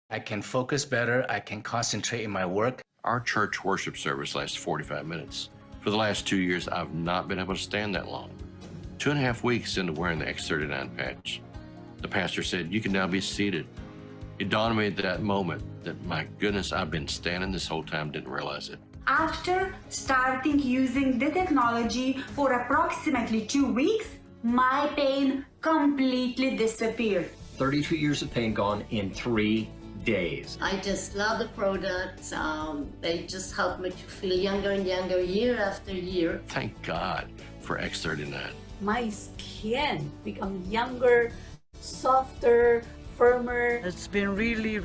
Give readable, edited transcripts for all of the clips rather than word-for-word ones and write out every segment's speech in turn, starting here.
I can focus better. I can concentrate in my work. Our church worship service lasts 45 minutes. For the last 2 years, I've not been able to stand that long. 2.5 weeks into wearing the X39 patch, the pastor said, "You can now be seated." It dawned on me at that moment that, my goodness, I've been standing this whole time, didn't realize it. After starting using the technology for approximately 2 weeks, my pain completely disappeared. 32 years of pain gone in 3 days. I just love the products. They just help me to feel younger and younger year after year. Thank God for X39. My skin become younger, softer, firmer. It's been really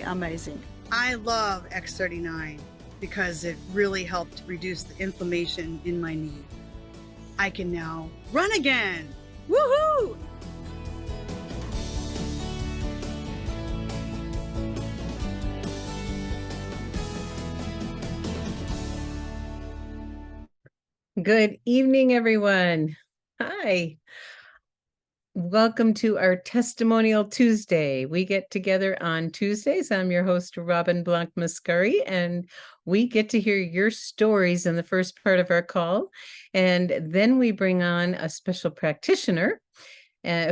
amazing. I love X39 because it really helped reduce the inflammation in my knee. I can now run again. Woohoo! Good evening, everyone. Hi. Welcome to our Testimonial Tuesday. We get together on Tuesdays. I'm your host, Robin Blanc-Mascari, and we get to hear your stories in the first part of our call. And then we bring on a special practitioner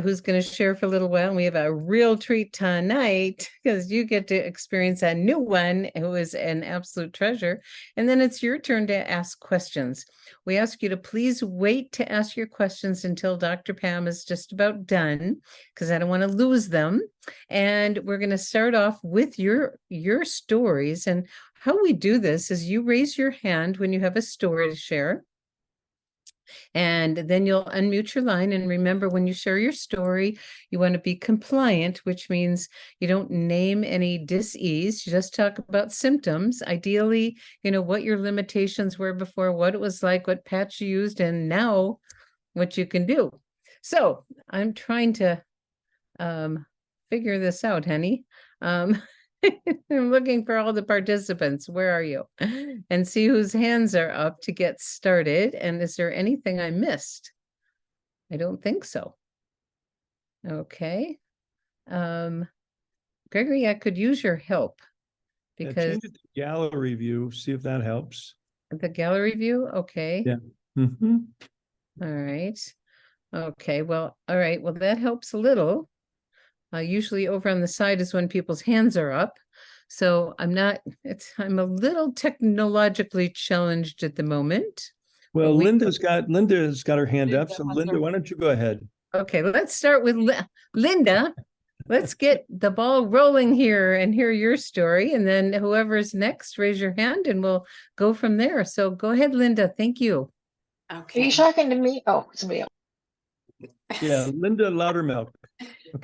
who's going to share for a little while. And we have a real treat tonight because you get to experience a new one who is an absolute treasure. And then it's your turn to ask questions. We ask you to please wait to ask your questions until Dr. Pam is just about done, because I don't want to lose them. And we're going to start off with your stories. And how we do this is you raise your hand when you have a story to share. And then you'll unmute your line. And remember, when you share your story, you want to be compliant, which means you don't name any dis-ease. You just talk about symptoms. Ideally, what your limitations were before, what it was like, what patch you used, and now what you can do. So I'm trying to figure this out, honey. I'm looking for all the participants. Where are you? And see whose hands are up to get started. And is there anything I missed? I don't think so. Okay. Gregory, I could use your help because change it to gallery view. See if that helps. The gallery view. Okay. Yeah. Mm-hmm. All right. Okay. Well, all right. Well, that helps a little. Usually over on the side is when people's hands are up. So I'm a little technologically challenged at the moment. Well, Linda's got her hand up. So Linda, why don't you go ahead? Okay, let's start with Linda. Let's get the ball rolling here and hear your story. And then whoever's next, raise your hand and we'll go from there. So go ahead, Linda. Thank you. Okay. Are you talking to me? Oh, somebody else. Yeah, Linda Loudermilk.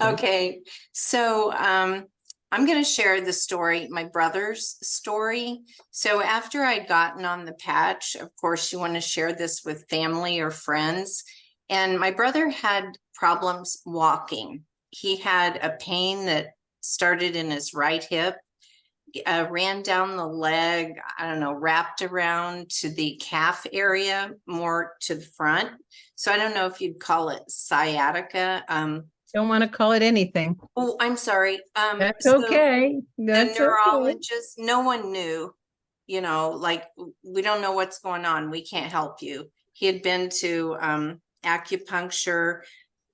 Okay. So I'm going to share the story, my brother's story. So after I'd gotten on the patch, of course, you want to share this with family or friends. And my brother had problems walking. He had a pain that started in his right hip, ran down the leg, wrapped around to the calf area, more to the front. So I don't know if you'd call it sciatica. Don't want to call it anything. Oh, I'm sorry. That's okay. The neurologist, no one knew, we don't know what's going on. We can't help you. He had been to acupuncture,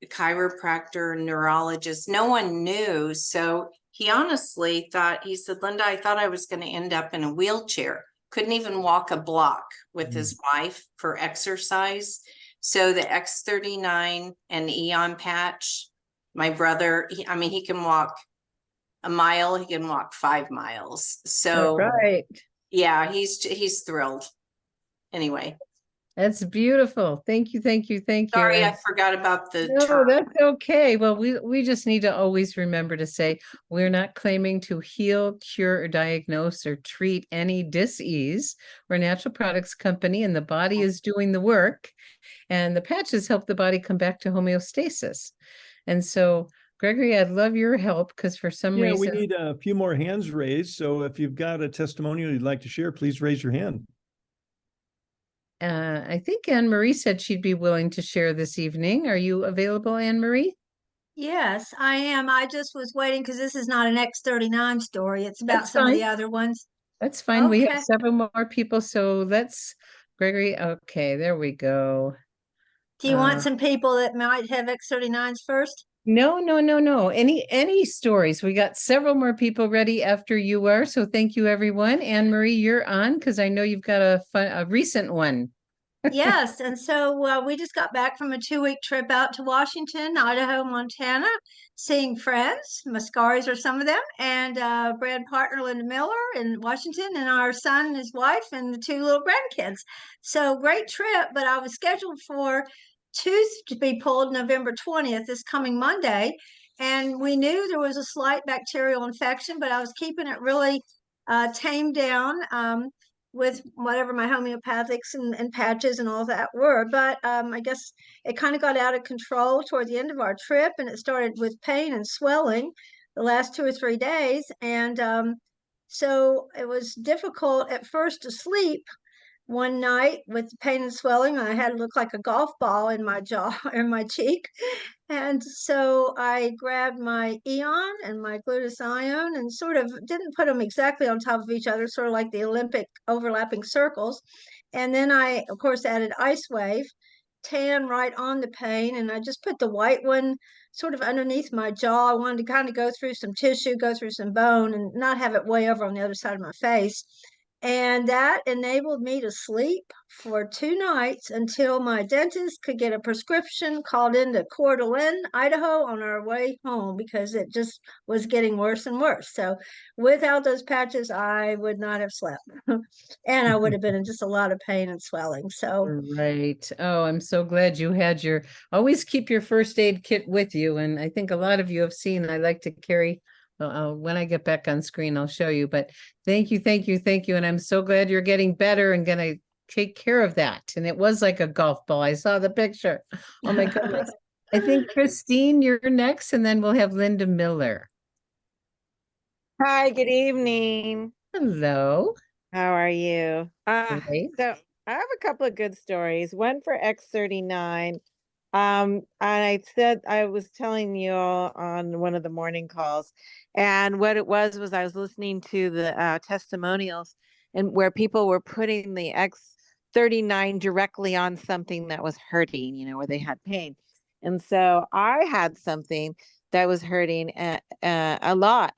chiropractor, neurologist. No one knew. So he honestly thought, he said, "Linda, I thought I was going to end up in a wheelchair." Couldn't even walk a block with his wife for exercise. So the X39 and Eon patch, my brother, he can walk a mile, he can walk 5 miles. So right. Yeah, he's thrilled. Anyway. That's beautiful. Thank you. Sorry, I forgot about the term. That's okay. Well, we just need to always remember to say we're not claiming to heal, cure, or diagnose or treat any dis-ease. We're a natural products company and the body is doing the work. And the patches help the body come back to homeostasis. And so, Gregory, I'd love your help because for some reason... we need a few more hands raised. So if you've got a testimonial you'd like to share, please raise your hand. I think Anne-Marie said she'd be willing to share this evening. Are you available, Anne-Marie? Yes, I am. I just was waiting because this is not an X39 story. It's about That's some of fine. the other ones. That's fine. We have Okay. several more people, so let's, Gregory, okay, there we go. Do you want some people that might have X39s first? No, no, no, no. Any stories? We got several more people ready after you are, so thank you, everyone. Anne Marie, you're on because I know you've got a recent one. Yes, and so we just got back from a 2-week trip out to Washington, Idaho, Montana, seeing friends. Muscaris are some of them, and Brad partner Linda Miller in Washington, and our son and his wife, and the 2 little grandkids. So great trip, but I was scheduled for tooth to be pulled November 20th, this coming Monday, and we knew there was a slight bacterial infection, but I was keeping it really tamed down. With whatever my homeopathics and patches and all that were. But I guess it kind of got out of control toward the end of our trip, and it started with pain and swelling the last 2 or 3 days. And so it was difficult at first to sleep one night with pain and swelling. I had to look like a golf ball in my jaw or my cheek. And so I grabbed my Eon and my glutathione and sort of didn't put them exactly on top of each other, sort of like the Olympic overlapping circles. And then I, of course, added Ice Wave, tan right on the pain. And I just put the white one sort of underneath my jaw. I wanted to kind of go through some tissue, go through some bone, and not have it way over on the other side of my face. And that enabled me to sleep for 2 nights until my dentist could get a prescription called into Coeur d'Alene, Idaho, on our way home because it just was getting worse and worse. So without those patches, I would not have slept. And I would have been in just a lot of pain and swelling. So Right. Oh, I'm so glad you had always keep your first aid kit with you. And I think a lot of you have seen, I like to carry, when I get back on screen, I'll show you, but thank you, thank you, thank you. And I'm so glad you're getting better and gonna take care of that. And it was like a golf ball. I saw the picture. Oh my goodness. I think Christine, you're next, and then we'll have Linda Miller. Hi, good evening. Hello. How are you? Great. So I have a couple of good stories. One for X39. And I was telling you all on one of the morning calls, and what it was I was listening to the testimonials and where people were putting the X39 directly on something that was hurting, where they had pain. And so I had something that was hurting a lot,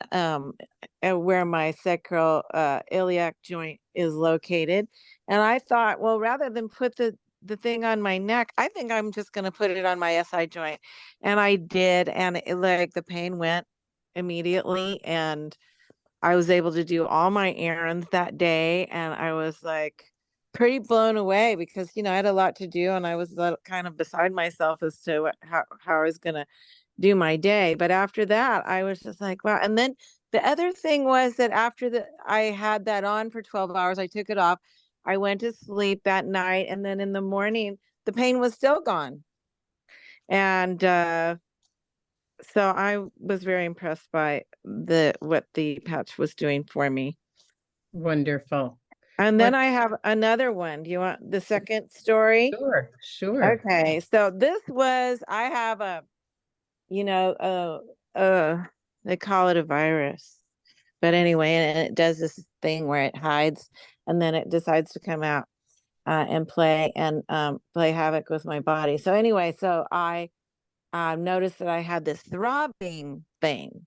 where my sacral iliac joint is located. And I thought, well, rather than put the thing on my neck, I think I'm just going to put it on my SI joint. And I did. And the pain went immediately. And I was able to do all my errands that day. And I was like pretty blown away because, I had a lot to do. And I was kind of beside myself as to how I was going to do my day. But after that, I was just like, wow. And then the other thing was that after I had that on for 12 hours, I took it off. I went to sleep that night, and then in the morning, the pain was still gone. And so I was very impressed by what the patch was doing for me. Wonderful. And then I have another one. Do you want the second story? Sure, sure. Okay, so this was, I have they call it a virus. But anyway, and it does this thing where it hides and then it decides to come out and play havoc with my body. So anyway, so I noticed that I had this throbbing thing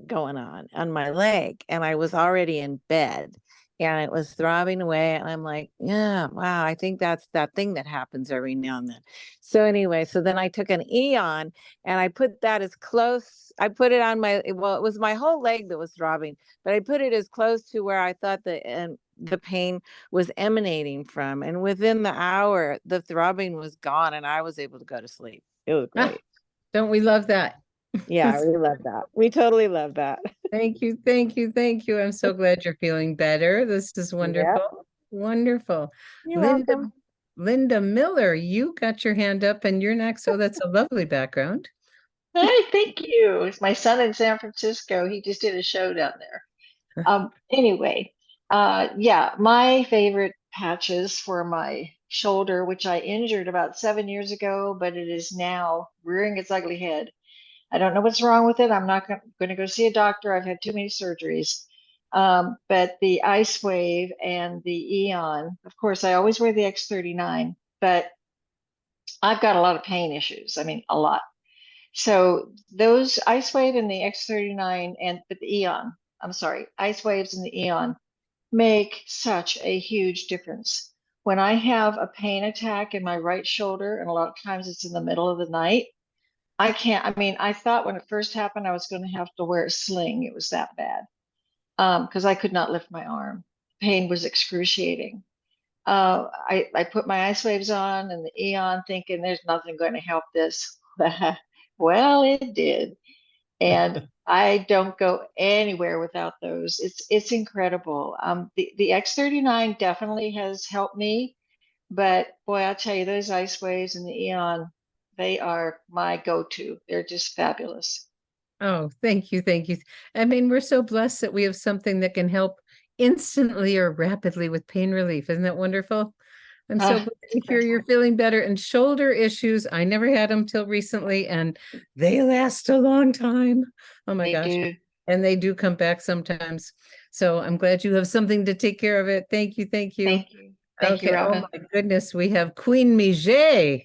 going on my leg, and I was already in bed and it was throbbing away, and I'm like, yeah, wow, I think that's that thing that happens every now and then. So anyway, so then I took an Eon and I put that as close, I put it on it was my whole leg that was throbbing, but I put it as close to where I thought the pain was emanating from, and within the hour the throbbing was gone and I was able to go to sleep. It was great. Don't we love that? Yeah, we love that. We totally love that. Thank you, thank you, thank you. I'm so glad you're feeling better. This is wonderful. Yep. Wonderful. You're welcome. Linda Miller, you got your hand up and you're next. Oh, that's a lovely background. Hi, thank you. It's my son in San Francisco. He just did a show down there. Anyway, yeah, my favorite patches for my shoulder, which I injured about 7 years ago, but it is now rearing its ugly head. I don't know what's wrong with it. I'm not going to go see a doctor. I've had too many surgeries. But the Ice Wave and the Eon, of course, I always wear the X39, but I've got a lot of pain issues. I mean, a lot. So those Ice Wave and the X39 but the Eon, I'm sorry, Ice Waves and the Eon make such a huge difference. When I have a pain attack in my right shoulder, and a lot of times it's in the middle of the night, I mean, I thought when it first happened, I was going to have to wear a sling. It was that bad because I could not lift my arm. Pain was excruciating. I put my Ice Waves on and the Eon thinking there's nothing going to help this. Well, it did. And I don't go anywhere without those. It's incredible. The X39 definitely has helped me, but boy, I'll tell you, those Ice Waves and the Eon, they are my go-to. They're just fabulous. Oh, thank you. Thank you. I mean, we're so blessed that we have something that can help instantly or rapidly with pain relief. Isn't that wonderful? I'm so glad to hear you're feeling better. And shoulder issues, I never had them till recently, and they last a long time. Oh my gosh. Do. And they do come back sometimes. So I'm glad you have something to take care of it. Thank you. Thank you. Thank you. Thank Okay. you, Oh Robin. my goodness. We have Queen Mijay.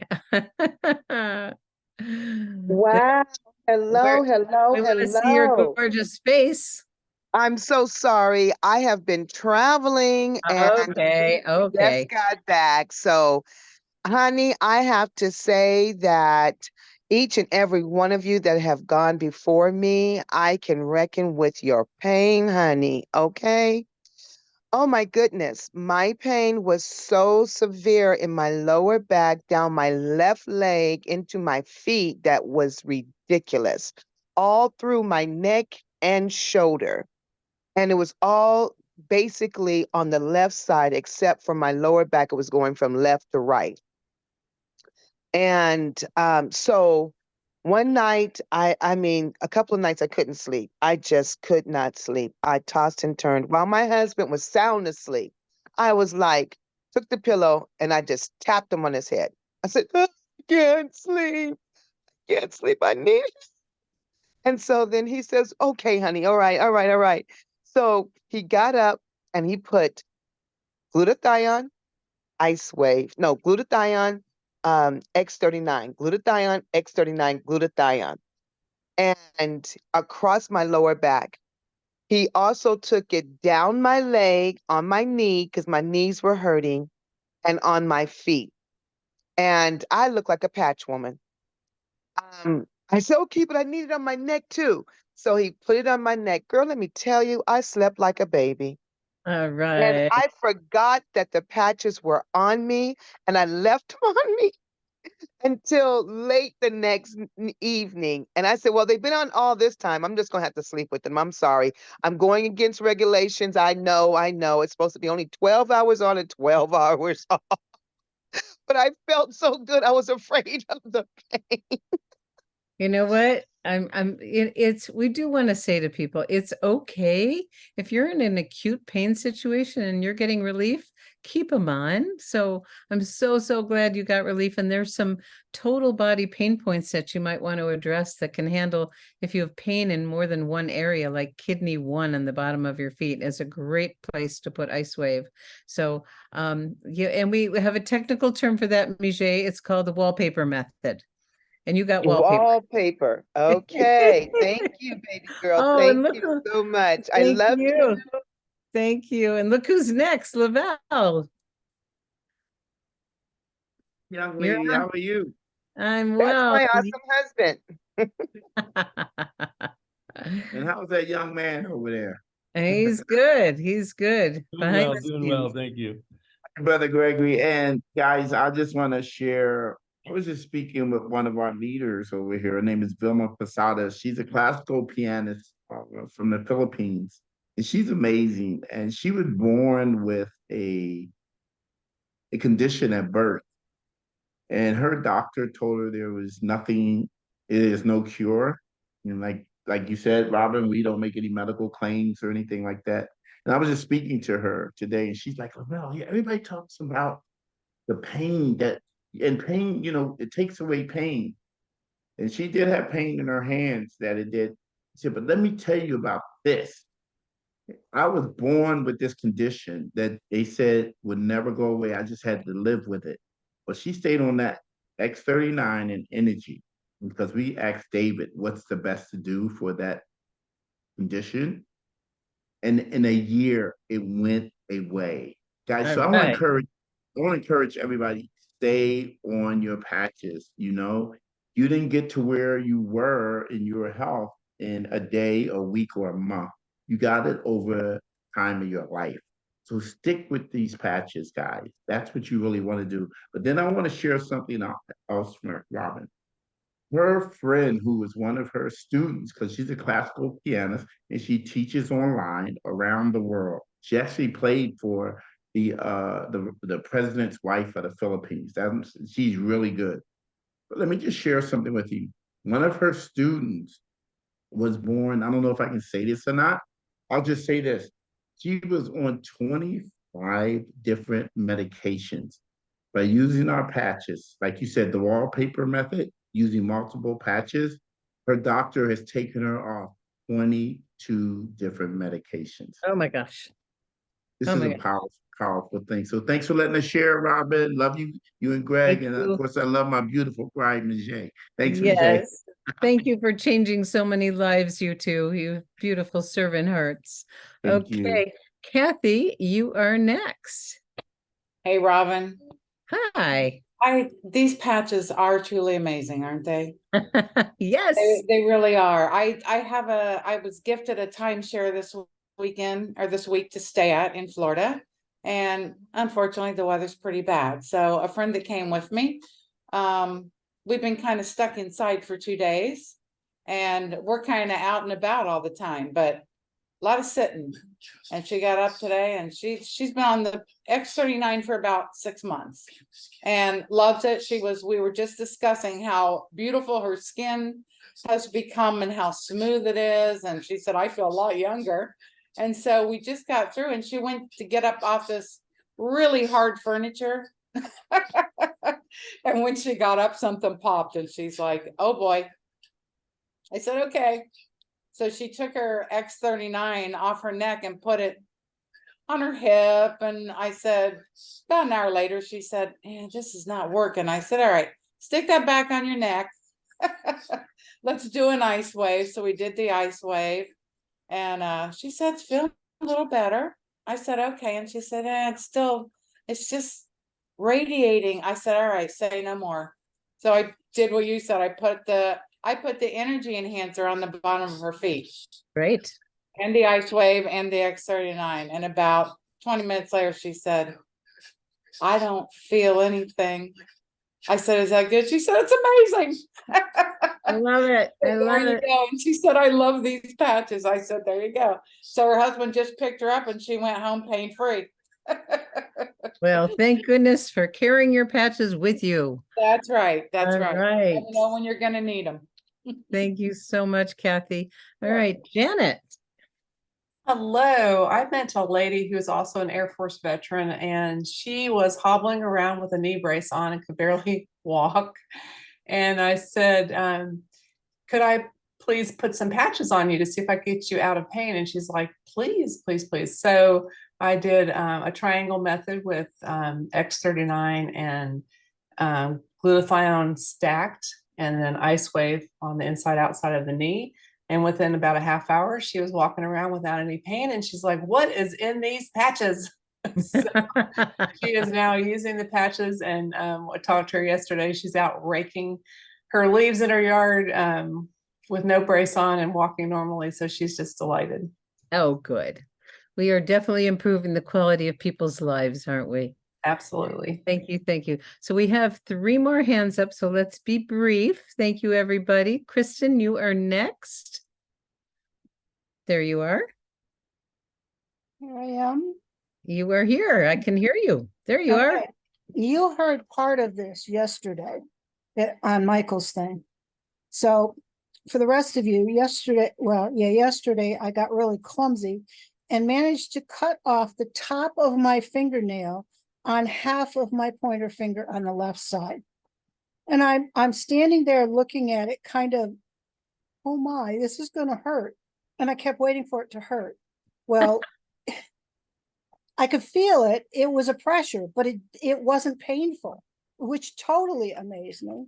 Wow. Hello, hello, We want to see your hello. gorgeous face. I'm so sorry. I have been traveling and Okay, just okay. got back. So, honey, I have to say that each and every one of you that have gone before me, I can reckon with your pain, honey. Okay. Oh my goodness. My pain was so severe in my lower back, down my left leg into my feet, that was ridiculous. All through my neck and shoulder. And it was all basically on the left side, except for my lower back. It was going from left to right. And so one night, I mean, a couple of nights I couldn't sleep. I just could not sleep. I tossed and turned while my husband was sound asleep. I was like, took the pillow and I just tapped him on his head. I said, "I can't sleep. Can't sleep. I need." And so then he says, "Okay, honey. All right, all right, all right." So he got up and he put glutathione, Ice Wave, no, glutathione, X39, glutathione, X39, glutathione, and across my lower back. He also took it down my leg, on my knee, because my knees were hurting, and on my feet. And I look like a patch woman. I said, "Okay, but I need it on my neck too." So he put it on my neck. Girl, let me tell you, I slept like a baby. All And right. I forgot that the patches were on me, and I left them on me until late the next evening. And I said, "Well, they've been on all this time. I'm just going to have to sleep with them. I'm sorry. I'm going against regulations. I know, I know. It's supposed to be only 12 hours on and 12 hours off." But I felt so good. I was afraid of the pain. You know what? It's, we do want to say to people, it's okay if you're in an acute pain situation and you're getting relief, keep them on. So I'm so, so glad you got relief. And there's some total body pain points that you might want to address that can handle if you have pain in more than one area, like kidney 1 on the bottom of your feet is a great place to put Ice Wave. So, yeah, and we have a technical term for that, Mijay. It's called the wallpaper method. And you got wallpaper. Wallpaper. Okay. Thank you, baby girl. Oh, and Thank look you so much. I thank love you. you. Thank you. And look who's next, Lavelle. Young You're lady, on. how are you? I'm That's well. my awesome husband. And how's that young man over there? He's good. He's good. Doing Behind well, the doing scenes. well. Thank you. Brother Gregory. And guys, I just want to share. I was just speaking with one of our leaders over here. Her name is Vilma Posada. She's a classical pianist from the Philippines. And she's amazing. And she was born with a condition at birth. And her doctor told her there was nothing, it is no cure. And like you said, Robin, we don't make any medical claims or anything like that. And I was just speaking to her today, and she's like, "Well, yeah, everybody talks about the pain and pain, it takes away pain." And she did have pain in her hands that it did. She said, but let me tell you about this. I was born with this condition that they said would never go away. I just had to live with it. But she stayed on that X39 and energy because we asked David what's the best to do for that condition. And in a year, it went away. Guys, so I want to encourage everybody, stay on your patches. You didn't get to where you were in your health in a day, a week, or a month. You got it over time of your life. So stick with these patches, guys. That's what you really want to do. But then I want to share something else from Robin. Her friend, who was one of her students, because she's a classical pianist and she teaches online around the world. She actually played for the president's wife of the Philippines. She's really good. But let me just share something with you. One of her students was born, I don't know if I can say this or not. I'll just say this. She was on 25 different medications. By using our patches, like you said, the wallpaper method, using multiple patches, her doctor has taken her off 22 different medications. Oh my gosh. This is a powerful, powerful thing. So thanks for letting us share, Robin. Love you and Greg. And of course, I love my beautiful bride, Ms. J. Thanks, Ms. J. Yes. Thank you for changing so many lives, you two. You beautiful servant hearts. Thank you. Okay. Kathy, you are next. Hey, Robin. Hi. These patches are truly amazing, aren't they? Yes. They really are. I was gifted a timeshare this weekend or this week to stay at in Florida. And unfortunately, the weather's pretty bad. So a friend that came with me, we've been kind of stuck inside for 2 days and we're kind of out and about all the time, but a lot of sitting. And she got up today and she's been on the X39 for about 6 months and loves it. We were just discussing how beautiful her skin has become and how smooth it is. And she said, I feel a lot younger. And so we just got through and she went to get up off this really hard furniture. And when she got up, something popped and she's like, oh boy. I said, okay. So she took her X39 off her neck and put it on her hip. And I said, about an hour later, she said, this is not working. I said, all right, stick that back on your neck. Let's do an ice wave. So we did the ice wave. And she said, it's feeling a little better. I said, okay. And she said, it's just radiating. I said, all right, say no more. So I did what you said. I put the energy enhancer on the bottom of her feet. Great. And the ice wave and the X39. And about 20 minutes later, she said, I don't feel anything. I said, is that good? She said, it's amazing. I love it. I love it. And she said, I love these patches. I said, there you go. So her husband just picked her up and she went home pain-free. Well, thank goodness for carrying your patches with you. That's right. That's All right. right. You know when you're going to need them. Thank you so much, Kathy. All right, Janet. Hello. I met a lady who's also an Air Force veteran, and she was hobbling around with a knee brace on and could barely walk. And I said, could I please put some patches on you to see if I could get you out of pain? And she's like, please, please, please. So I did a triangle method with X39 and glutathione stacked, and then ice wave on the inside outside of the knee. And within about a half hour, she was walking around without any pain. And she's like, what is in these patches? So she is now using the patches. And I talked to her yesterday. She's out raking her leaves in her yard with no brace on and walking normally. So she's just delighted. Oh, good. We are definitely improving the quality of people's lives, aren't we? Absolutely. Thank you. Thank you. So we have 3 more hands up. So let's be brief. Thank you, everybody. Kristen, you are next. There you are. Here I am. You are here. I can hear you. There you are. You heard part of this yesterday on Michael's thing. So for the rest of you, yesterday I got really clumsy and managed to cut off the top of my fingernail on half of my pointer finger on the left side. And I'm standing there looking at it kind of, oh my, this is going to hurt. And I kept waiting for it to hurt. Well, I could feel it. It was a pressure, but it wasn't painful, which totally amazed me.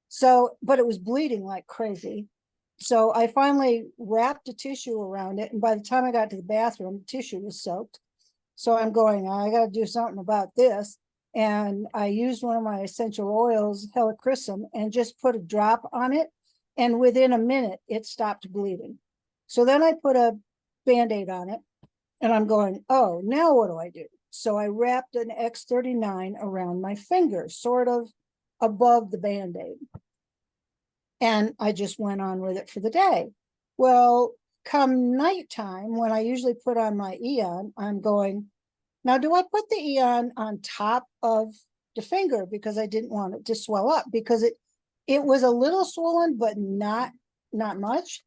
So, but it was bleeding like crazy. So I finally wrapped a tissue around it. And by the time I got to the bathroom, the tissue was soaked. So I'm going, I got to do something about this. And I used one of my essential oils, helichrysum, and just put a drop on it. And within a minute, it stopped bleeding. So then I put a Band-Aid on it. And I'm going, oh, now what do I do? So I wrapped an X39 around my finger, sort of above the Band-Aid. And I just went on with it for the day. Well, come nighttime, when I usually put on my Eon, I'm going, now do I put the Eon on top of the finger because I didn't want it to swell up, because it was a little swollen, but not much.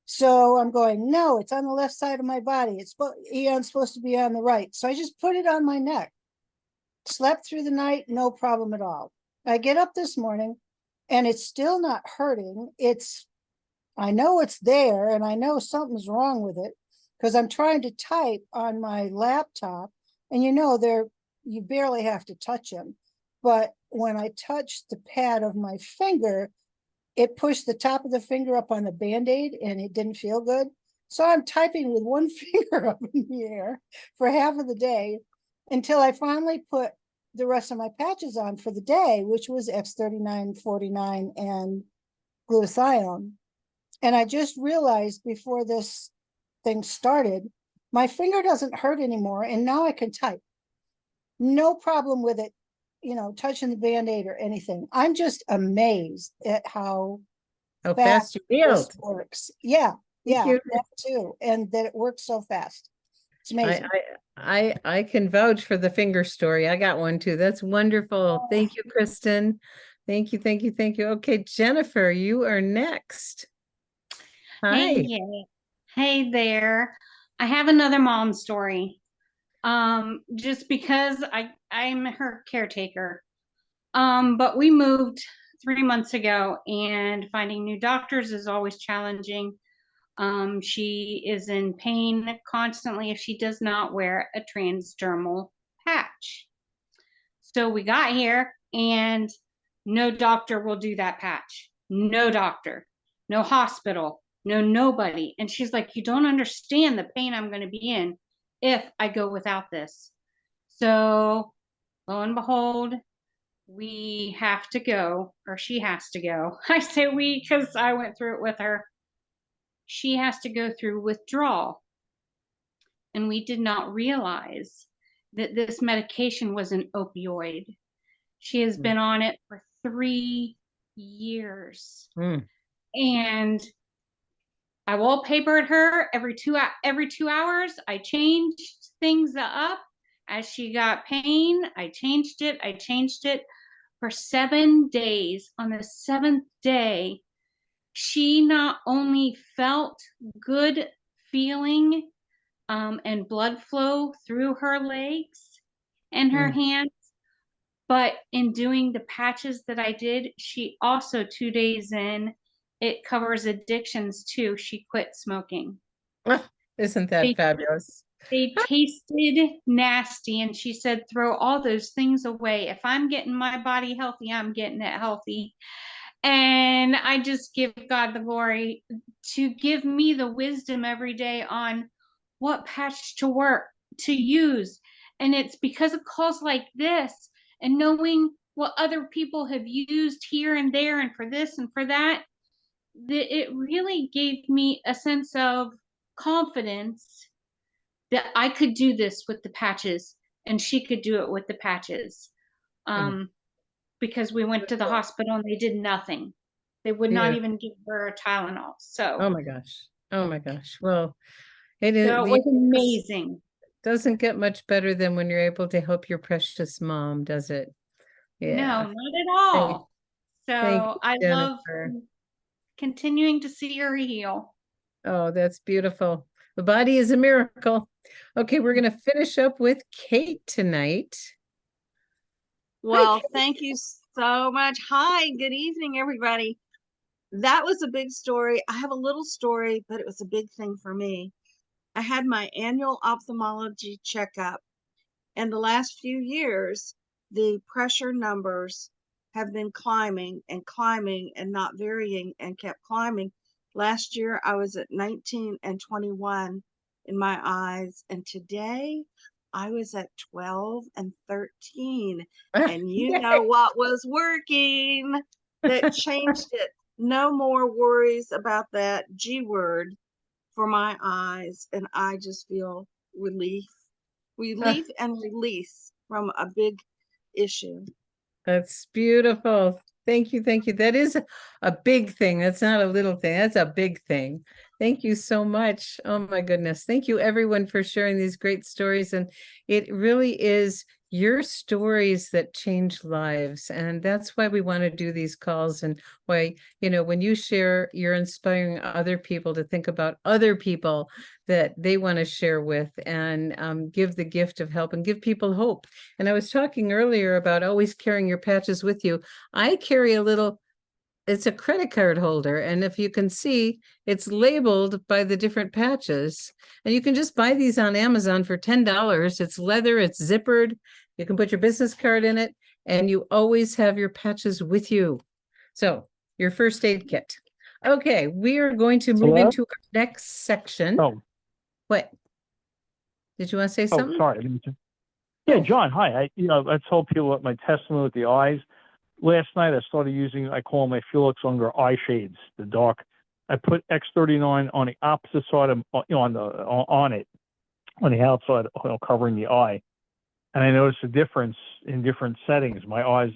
So I'm going, no, it's on the left side of my body. Eon's supposed to be on the right. So I just put it on my neck, slept through the night, no problem at all. I get up this morning and it's still not hurting. I know it's there and I know something's wrong with it because I'm trying to type on my laptop and you barely have to touch them. But when I touched the pad of my finger, it pushed the top of the finger up on the Band-Aid and it didn't feel good. So I'm typing with one finger up in the air for half of the day until I finally put the rest of my patches on for the day, which was X39, 49, and glutathione. And I just realized before this thing started, my finger doesn't hurt anymore. And now I can type. No problem with it, touching the Band-Aid or anything. I'm just amazed at how fast you healed. Works. Yeah, you. that too. And that it works so fast. It's amazing. I can vouch for the finger story. I got one too. That's wonderful. Thank you, Kristen. Thank you, thank you, thank you. Okay, Jennifer, you are next. Hi. Hey there. I have another mom story. Just because I'm her caretaker. But we moved 3 months ago and finding new doctors is always challenging. She is in pain constantly if she does not wear a transdermal patch. So we got here and no doctor will do that patch. No doctor, no hospital, no nobody. And she's like, you don't understand the pain I'm going to be in if I go without this. So lo and behold, we have to go, or she has to go. I say we because I went through it with her. She has to go through withdrawal. And we did not realize that this medication was an opioid. She has been on it for 3 years. And I wallpapered her every 2 hours. I changed things up. As she got pain, I changed it for 7 days. On the 7th day, she not only felt good feeling and blood flow through her legs and her hands, but in doing the patches that I did, she also 2 days in, it covers addictions too. She quit smoking. Oh, isn't that fabulous? They tasted nasty, and she said, throw all those things away. If I'm getting my body healthy, I'm getting it healthy. And I just give God the glory to give me the wisdom every day on what patch to use. And it's because of calls like this and knowing what other people have used here and there and for this and for that, that it really gave me a sense of confidence that I could do this with the patches and she could do it with the patches. Because we went to the hospital and they did nothing. They would not even give her a Tylenol. So oh my gosh. Well, it is, so it was amazing. Doesn't get much better than when you're able to help your precious mom, does it? No, not at all. Thank So you, I love Jennifer. continuing to see her heal. Oh, that's beautiful. The body is a miracle. Okay, we're going to finish up with Kate tonight. Well, thank you so much. Hi, good evening, everybody. That was a big story. I have a little story, but it was a big thing for me. I had my annual ophthalmology checkup, and the last few years, the pressure numbers have been climbing and climbing and not varying and kept climbing. Last year, I was at 19 and 21 in my eyes, and today I was at 12 and 13. And you know what was working that changed it. No more worries about that G word for my eyes. And I just feel relief and release from a big issue. That's beautiful. Thank you. Thank you. That is a big thing. That's not a little thing. That's a big thing. Thank you so much. Oh my goodness. Thank you everyone for sharing these great stories. And it really is your stories that change lives. And that's why we want to do these calls, and why, when you share, you're inspiring other people to think about other people that they want to share with, and give the gift of help and give people hope. And I was talking earlier about always carrying your patches with you. I carry a little, it's a credit card holder, and if you can see, it's labeled by the different patches, and you can just buy these on Amazon for $10. It's leather, it's zippered, you can put your business card in it, and you always have your patches with you. So your first aid kit. Okay, we are going to move into our next section. Oh, What did you want to say something? Oh, sorry. Yeah, John, hi. I told people about my testimony with the eyes. Last night I started using, I call my Felix Unger eye shades, the dark. I put X39 on the opposite side of, on the outside, covering the eye. And I noticed a difference in different settings. My eyes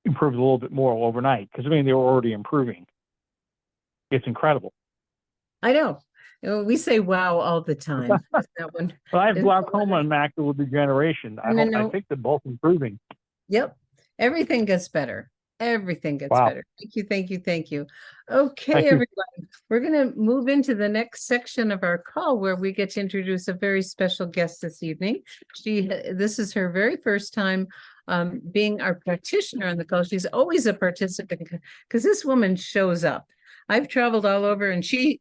improved a little bit more overnight, because they were already improving. It's incredible. I know. We say wow all the time. That one. But I have glaucoma and macular degeneration. I think they're both improving. Yep. Everything gets better. Everything gets Wow. better. Thank you, thank you, thank you. Okay, Thank you. everyone. We're going to move into the next section of our call, where we get to introduce a very special guest this evening. This is her very first time being our practitioner on the call. She's always a participant, because this woman shows up. I've traveled all over, and she's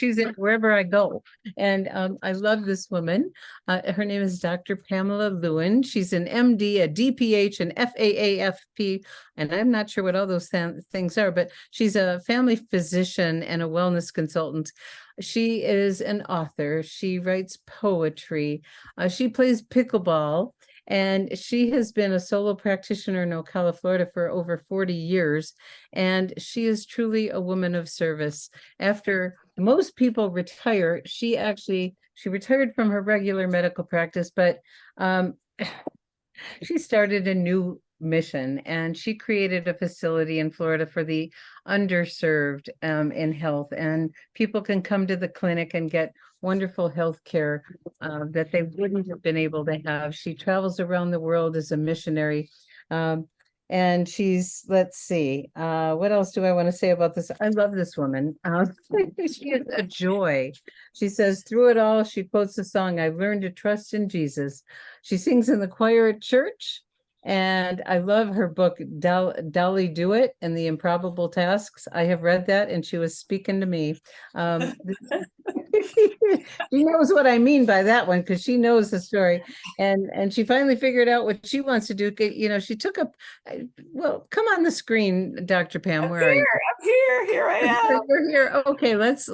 in wherever I go. And I love this woman. Her name is Dr. Pamela Lewin. She's an MD, a DPH, an FAAFP, and I'm not sure what all those things are, but she's a family physician and a wellness consultant. She is an author. She writes poetry. She plays pickleball. And she has been a solo practitioner in Ocala, Florida for over 40 years. And she is truly a woman of service. After most people retire, she retired from her regular medical practice, but she started a new mission, and she created a facility in Florida for the underserved in health, and people can come to the clinic and get wonderful health care that they wouldn't have been able to have. She travels around the world as a missionary. And she's, let's see, what else do I want to say about this? I love this woman. She is a joy. She says, through it all, she quotes the song, "I've learned to trust in Jesus." She sings in the choir at church. And I love her book, Dolly Do It and the Improbable Tasks. I have read that, and she was speaking to me. She knows what I mean by that one, because she knows the story, and she finally figured out what she wants to do. She took up. Well, come on the screen, Dr. Pam. Where are you? I'm here I am. You're here. Okay, let's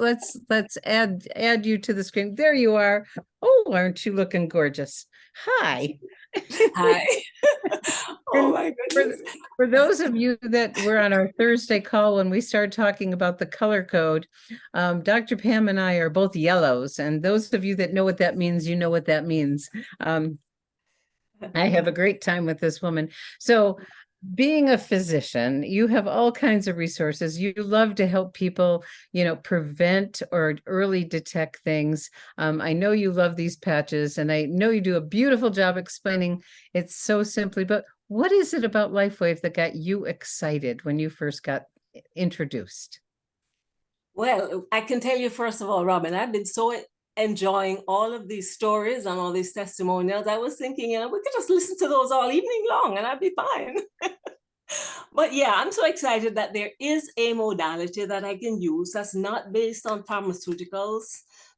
add you to the screen. There you are. Oh, aren't you looking gorgeous? Hi. Hi. Oh my goodness. For those of you that were on our Thursday call when we started talking about the color code, Dr. Pam and I are both yellows, and those of you that know what that means, you know what that means. I have a great time with this woman. So, being a physician, you have all kinds of resources. You love to help people, prevent or early detect things. I know you love these patches, and I know you do a beautiful job explaining it so simply, but what is it about LifeWave that got you excited when you first got introduced? Well, I can tell you, first of all, Robin, I've been so enjoying all of these stories and all these testimonials. I was thinking, we could just listen to those all evening long and I'd be fine. But yeah, I'm so excited that there is a modality that I can use that's not based on pharmaceuticals.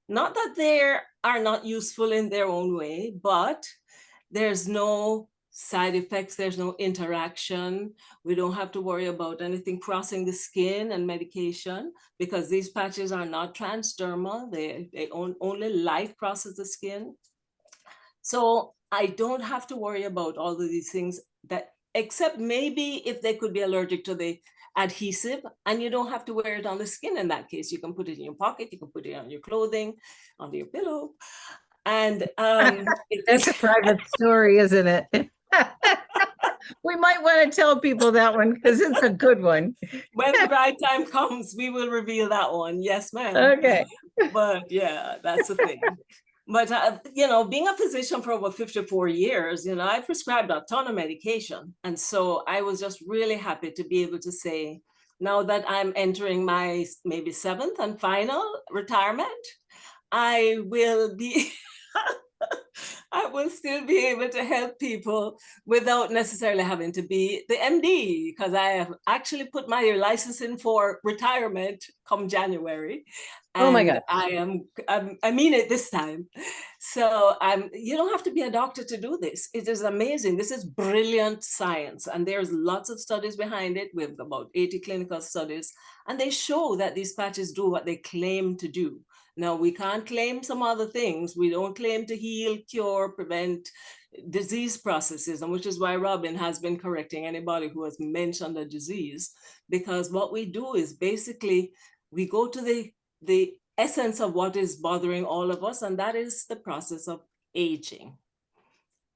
Not that they are not useful in their own way, but there's no side effects, there's no interaction. We don't have to worry about anything crossing the skin and medication because these patches are not transdermal. They only light crosses the skin. So I don't have to worry about all of these things that, except maybe if they could be allergic to the adhesive, and you don't have to wear it on the skin in that case. You can put it in your pocket, you can put it on your clothing, under your pillow. And That's a private story, isn't it? We might want to tell people that one because it's a good one. When the right time comes, we will reveal that one. Yes, ma'am. Okay. But yeah, that's the thing. But, being a physician for over 54 years, I prescribed a ton of medication. And so I was just really happy to be able to say, now that I'm entering my maybe 7th and final retirement, I will be, I will still be able to help people without necessarily having to be the MD, because I have actually put my license in for retirement come January. Oh my And God. I mean it this time. So you don't have to be a doctor to do this. It is amazing. This is brilliant science. And there's lots of studies behind it. We have about 80 clinical studies. And they show that these patches do what they claim to do. Now, we can't claim some other things. We don't claim to heal, cure, prevent disease processes, and which is why Robin has been correcting anybody who has mentioned a disease, because what we do is basically we go to the essence of what is bothering all of us, and that is the process of aging.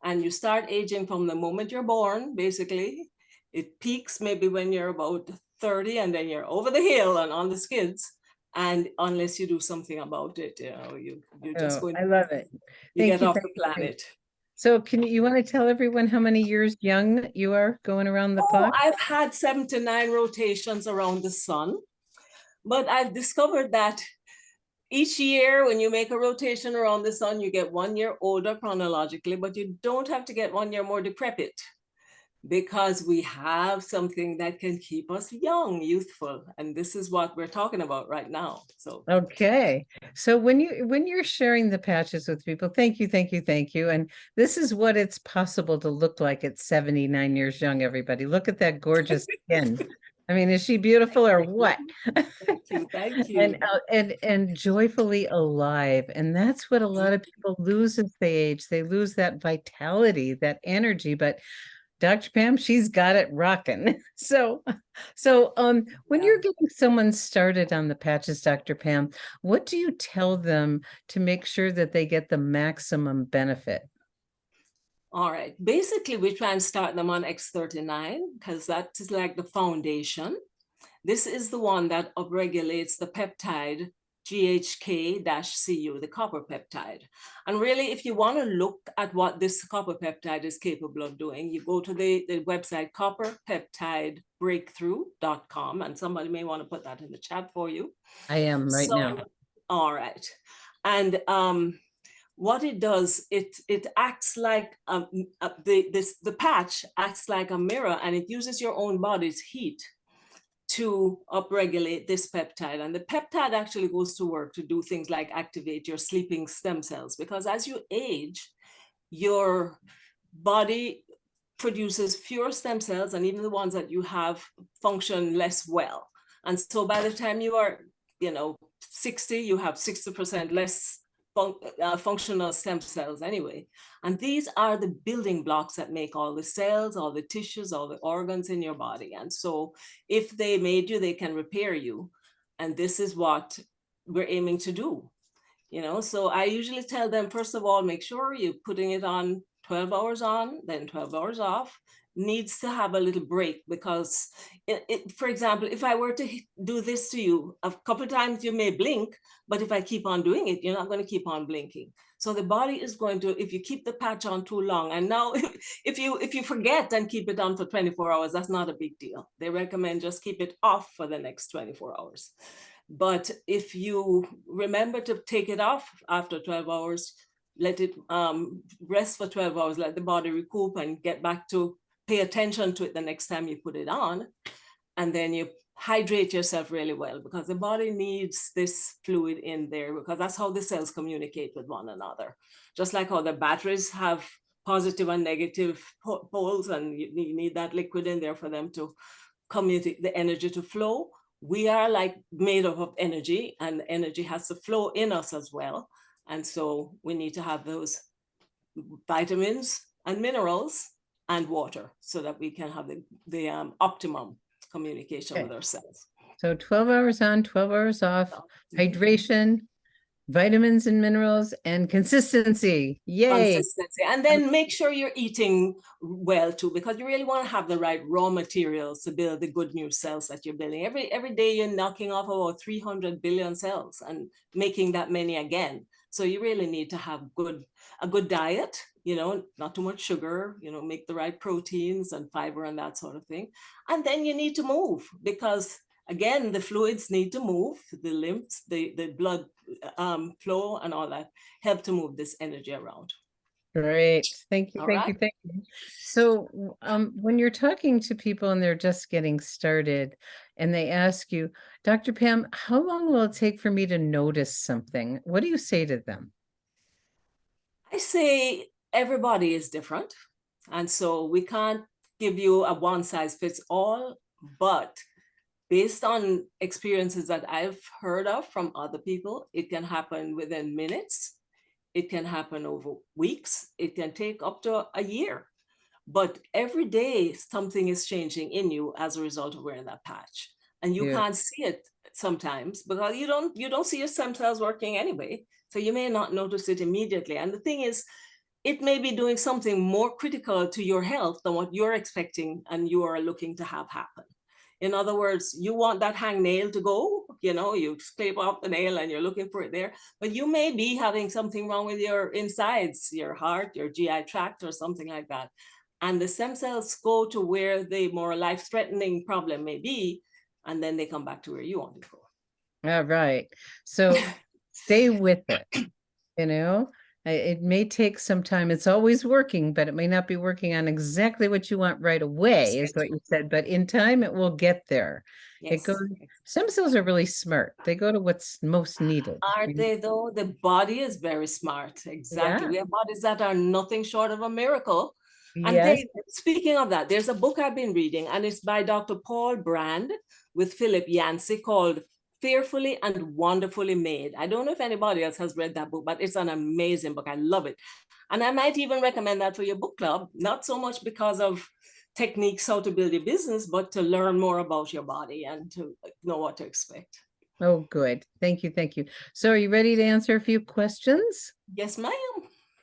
And you start aging from the moment you're born, basically. It peaks maybe when you're about 30, and then you're over the hill and on the skids. And unless you do something about it, you're just going. I love it. You Thank get you. off the planet. So you want to tell everyone how many years young you are going around the clock? I've had 79 rotations around the sun, but I've discovered that each year when you make a rotation around the sun, you get 1 year older chronologically, but you don't have to get 1 year more decrepit, because we have something that can keep us young, youthful. And this is what we're talking about right now. So okay. So when you're sharing the patches with people, thank you. And this is what it's possible to look like at 79 years young, everybody. Look at that gorgeous skin. I mean, is she beautiful or what? Thank you. And joyfully alive. And that's what a lot of people lose as they age. They lose that vitality, that energy. But Dr. Pam, she's got it rocking. So when you're getting someone started on the patches, Dr. Pam, what do you tell them to make sure that they get the maximum benefit? All right. Basically, we try and start them on X39 because that is like the foundation. This is the one that upregulates the peptide GHK-Cu, the copper peptide. And really, if you want to look at what this copper peptide is capable of doing, you go to the website copperpeptidebreakthrough.com, and somebody may want to put that in the chat for you. I am right now. All right. And what it does, it acts like the patch acts like a mirror, and it uses your own body's heat to upregulate this peptide. And the peptide actually goes to work to do things like activate your sleeping stem cells, because as you age, your body produces fewer stem cells, and even the ones that you have function less well. And so by the time you are, 60, you have 60% less functional stem cells anyway. And these are the building blocks that make all the cells, all the tissues, all the organs in your body. And so if they made you, they can repair you. And this is what we're aiming to do. So I usually tell them, first of all, make sure you're putting it on 12 hours on, then 12 hours off. Needs to have a little break, because for example, if I were to do this to you a couple of times, you may blink, but if I keep on doing it, you're not going to keep on blinking. So the body is going to, if you keep the patch on too long, and now if you forget and keep it on for 24 hours, that's not a big deal. They recommend just keep it off for the next 24 hours. But if you remember to take it off after 12 hours, let it rest for 12 hours, let the body recoup and get back to pay attention to it the next time you put it on, and then you hydrate yourself really well, because the body needs this fluid in there, because that's how the cells communicate with one another. Just like how the batteries have positive and negative poles, and you need that liquid in there for them to communicate, the energy to flow. We are like made up of energy, and energy has to flow in us as well. And so we need to have those vitamins and minerals and water so that we can have the optimum communication with ourselves. So 12 hours on, 12 hours off, hydration, vitamins and minerals, and consistency. Yay. Consistency. And then make sure you're eating well too, because you really want to have the right raw materials to build the good new cells that you're building. Every day you're knocking off about 300 billion cells and making that many again. So you really need to have a good diet, not too much sugar, make the right proteins and fiber and that sort of thing. And then you need to move, because again, the fluids need to move, the lymphs, the blood flow and all that help to move this energy around. Great. Thank you. All Thank right. you. Thank you. So when you're talking to people and they're just getting started and they ask you, Dr. Pam, how long will it take for me to notice something? What do you say to them? I say everybody is different. And so we can't give you a one size fits all, but based on experiences that I've heard of from other people, it can happen within minutes. It can happen over weeks. It can take up to a year. But every day something is changing in you as a result of wearing that patch. And you can't see it sometimes because you don't see your stem cells working anyway. So you may not notice it immediately. And the thing is, it may be doing something more critical to your health than what you're expecting and you are looking to have happen. In other words, you want that hangnail to go, you scrape off the nail and you're looking for it there, but you may be having something wrong with your insides, your heart, your GI tract or something like that. And the stem cells go to where the more life-threatening problem may be, and then they come back to where you want to go. All right. So stay with it, It may take some time. It's always working, but it may not be working on exactly what you want right away, is what you said. But in time, it will get there. Yes. Stem cells are really smart. They go to what's most needed. Aren't they, though? The body is very smart. Exactly. Yeah. We have bodies that are nothing short of a miracle. And Yes. Speaking of that, there's a book I've been reading, and it's by Dr. Paul Brand with Philip Yancey, called Fearfully and Wonderfully Made. I don't know if anybody else has read that book, but it's an amazing book. I love it. And I might even recommend that for your book club, not so much because of techniques how to build your business, but to learn more about your body and to know what to expect. Oh, good. Thank you. Thank you. So are you ready to answer a few questions? Yes, ma'am.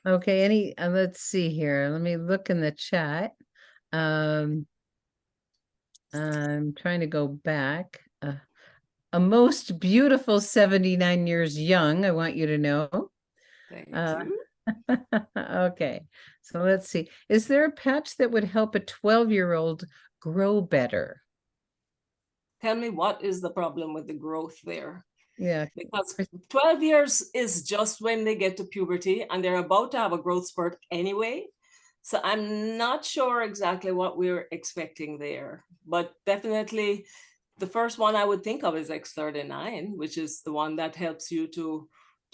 Okay. Let's see here. Let me look in the chat. I'm trying to go back. A most beautiful 79 years young, I want you to know. Thank you. Okay, so let's see. Is there a patch that would help a 12-year-old grow better? Tell me, what is the problem with the growth there? Yeah. Because 12 years is just when they get to puberty and they're about to have a growth spurt anyway. So I'm not sure exactly what we're expecting there, but definitely the first one I would think of is X39, which is the one that helps you to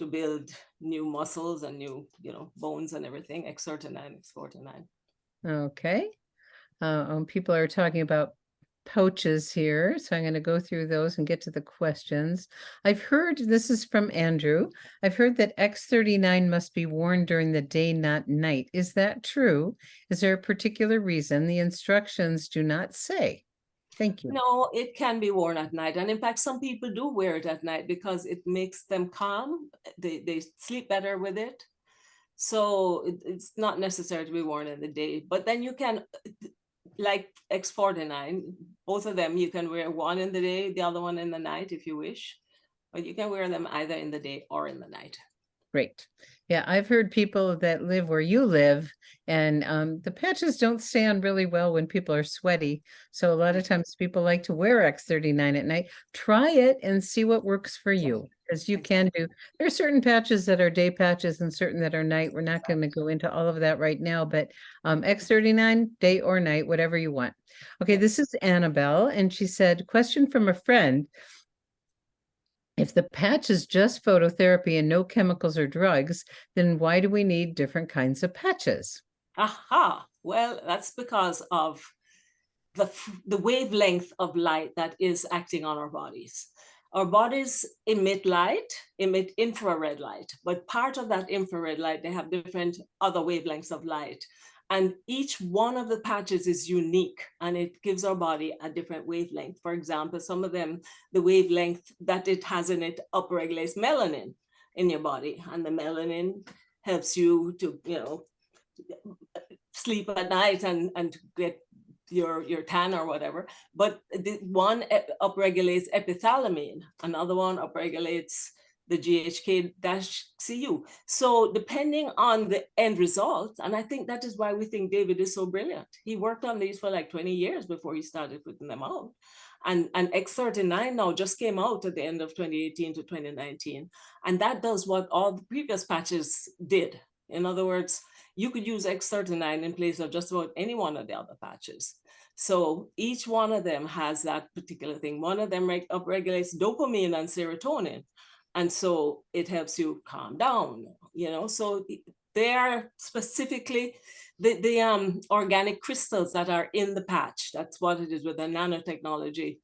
build new muscles and new, bones and everything. X39, X49. Okay. People are talking about pouches here, so I'm going to go through those and get to the questions. I've heard, this is from Andrew, I've heard that X39 must be worn during the day, not night. Is that true? Is there a particular reason? The instructions do not say. Thank you. No, it can be worn at night. And in fact, some people do wear it at night because it makes them calm. They sleep better with it. So it's not necessary to be worn in the day. But then you can, like X49, both of them, you can wear one in the day, the other one in the night if you wish. But you can wear them either in the day or in the night. Great. Yeah, I've heard people that live where you live, and the patches don't stay on really well when people are sweaty. So a lot of times people like to wear X39 at night. Try it and see what works for you. because you can do, there are certain patches that are day patches and certain that are night. We're not going to go into all of that right now, but X39, day or night, whatever you want. Okay, this is Annabelle, and she said, question from a friend. If the patch is just phototherapy and no chemicals or drugs, then why do we need different kinds of patches? Aha, well, that's because of the wavelength of light that is acting on our bodies. Our bodies emit infrared light, but part of that infrared light, they have different other wavelengths of light. And each one of the patches is unique and it gives our body a different wavelength. For example, some of them, the wavelength that it has in it upregulates melanin in your body. And the melanin helps you to, sleep at night and get your tan or whatever. But the one upregulates epithalamine, another one upregulates the GHK-Cu. So depending on the end result, and I think that is why we think David is so brilliant. He worked on these for like 20 years before he started putting them out. And X39 now just came out at the end of 2018 to 2019. And that does what all the previous patches did. In other words, you could use X39 in place of just about any one of the other patches. So each one of them has that particular thing. One of them upregulates dopamine and serotonin. And so it helps you calm down, so they are specifically the organic crystals that are in the patch. That's what it is with the nanotechnology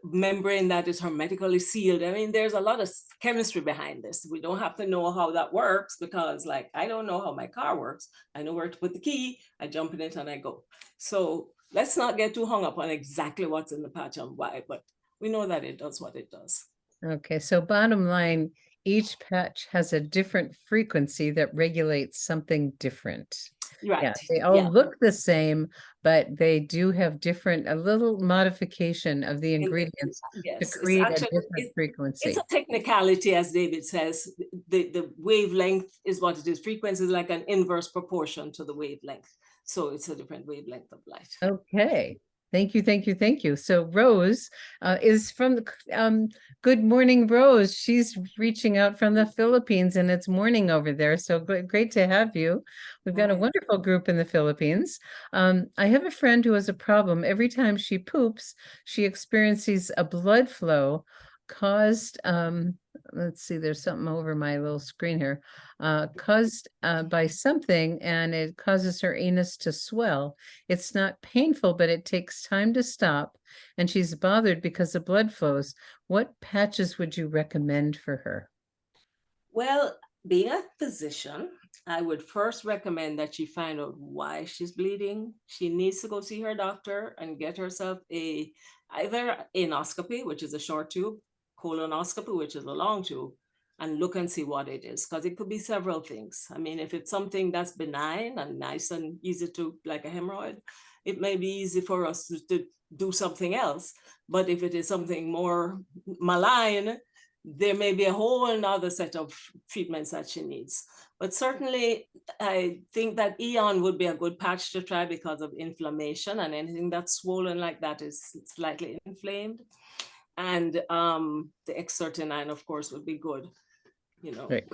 membrane that is hermetically sealed. I mean, there's a lot of chemistry behind this. We don't have to know how that works because I don't know how my car works. I know where to put the key, I jump in it and I go. So let's not get too hung up on exactly what's in the patch and why, but we know that it does what it does. Okay, so bottom line, each patch has a different frequency that regulates something different. Right. Yeah, they all look the same, but they do have a little modification of the ingredients to create a different frequency. It's a technicality, as David says. The wavelength is what it is. Frequency is like an inverse proportion to the wavelength. So it's a different wavelength of light. Okay. Thank you, thank you, thank you. So Rose is from the, good morning, Rose. She's reaching out from the Philippines and it's morning over there. So great to have you. We've got a wonderful group in the Philippines. I have a friend who has a problem. Every time she poops, she experiences a blood flow caused, let's see, there's something over my little screen here, caused by something, and it causes her anus to swell. It's not painful, but it takes time to stop, and she's bothered because the blood flows. What patches would you recommend for her? Well, being a physician, I would first recommend that she find out why she's bleeding. She needs to go see her doctor and get herself either anoscopy, which is a short tube, colonoscopy, which is a long tube, and look and see what it is, because it could be several things. I mean, if it's something that's benign and nice and easy to, like a hemorrhoid, it may be easy for us to do something else. But if it is something more malign, there may be a whole another set of treatments that she needs. But certainly, I think that Eon would be a good patch to try because of inflammation, and anything that's swollen like that is slightly inflamed. And the X39, of course, would be good, Right.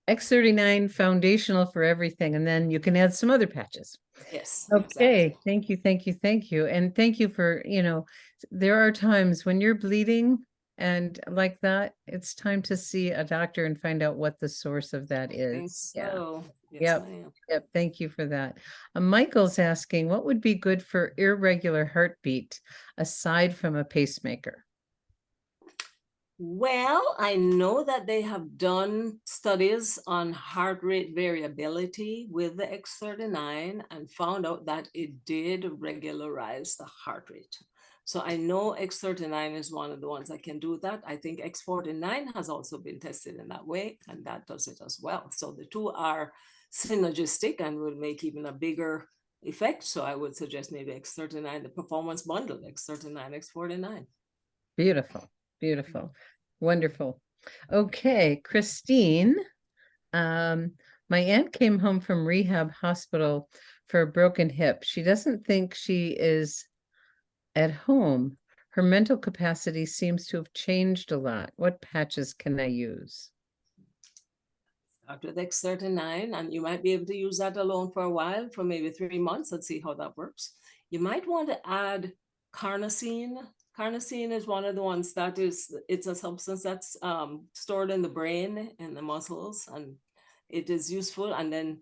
X39 foundational for everything, and then you can add some other patches. Yes. Okay. Exactly. Thank you, thank you, thank you. And thank you for, there are times when you're bleeding and like that, it's time to see a doctor and find out what the source of that is. I think so. Yes, Yep. ma'am. Yep. Thank you for that. Michael's asking, what would be good for irregular heartbeat aside from a pacemaker? Well, I know that they have done studies on heart rate variability with the X39 and found out that it did regularize the heart rate. So I know X39 is one of the ones that can do that. I think X49 has also been tested in that way, and that does it as well. So the two are synergistic and will make even a bigger effect. So I would suggest maybe X39, the performance bundle, X39, X49. Beautiful, beautiful, wonderful. Okay, Christine. My aunt came home from rehab hospital for a broken hip. She doesn't think she is at home. Her mental capacity seems to have changed a lot. What patches can I use? Start with X39, and you might be able to use that alone for a while, for maybe 3 months, and see how that works. You might want to add carnosine. Carnosine is one of the ones that it's a substance that's stored in the brain, in the muscles, and it is useful, and then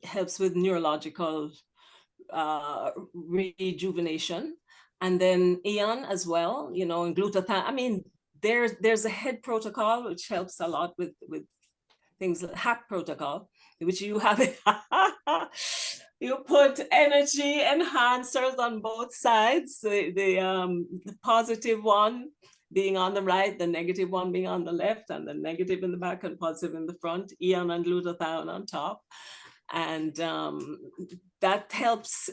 helps with neurological rejuvenation. And then Eon as well, you know, and glutathione. I mean, there's a head protocol which helps a lot with things like hack protocol, which you have. You put energy enhancers on both sides, the positive one being on the right, the negative one being on the left, and the negative in the back and positive in the front, Eon and glutathione on top. And that helps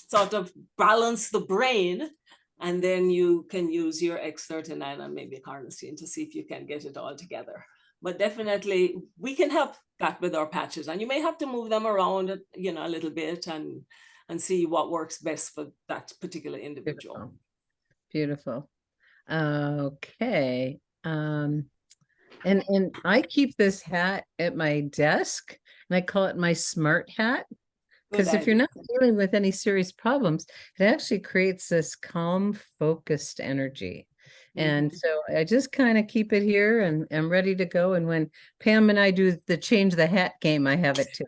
sort of balance the brain. And then you can use your X39 and maybe carnosine to see if you can get it all together. But definitely we can help that with our patches, and you may have to move them around, you know, a little bit and see what works best for that particular individual. Beautiful. Okay. And I keep this hat at my desk, and I call it my smart hat. Because if you're not dealing with any serious problems, it actually creates this calm, focused energy. And so I just kind of keep it here, and I'm ready to go. And when Pam and I do the change the hat game, I have it too.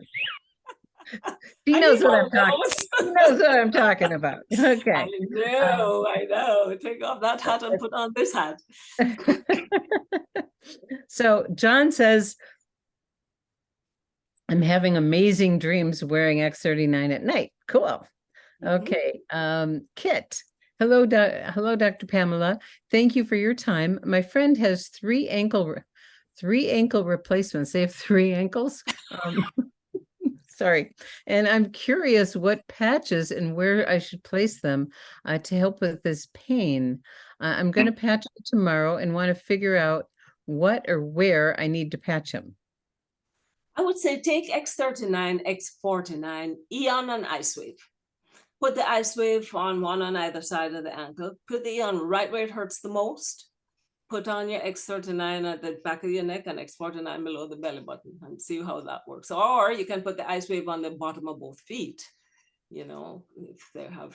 She knows what I'm talking. She knows what I'm talking about. Okay. I know. Take off that hat and put on this hat. So John says, I'm having amazing dreams wearing X39 at night. Cool. Okay. Kit. Hello, Dr. Pamela. Thank you for your time. My friend has three ankle replacements. They have 3 ankles. Sorry. And I'm curious what patches and where I should place them to help with this pain. I'm going to patch it tomorrow and want to figure out what or where I need to patch him. I would say take X39, X49, Eon and Ice Wave. Put the Ice Wave on one on either side of the ankle. Put the Eon right where it hurts the most. Put on your X39 at the back of your neck and X49 below the belly button, and see how that works. Or you can put the Ice Wave on the bottom of both feet, you know, if they have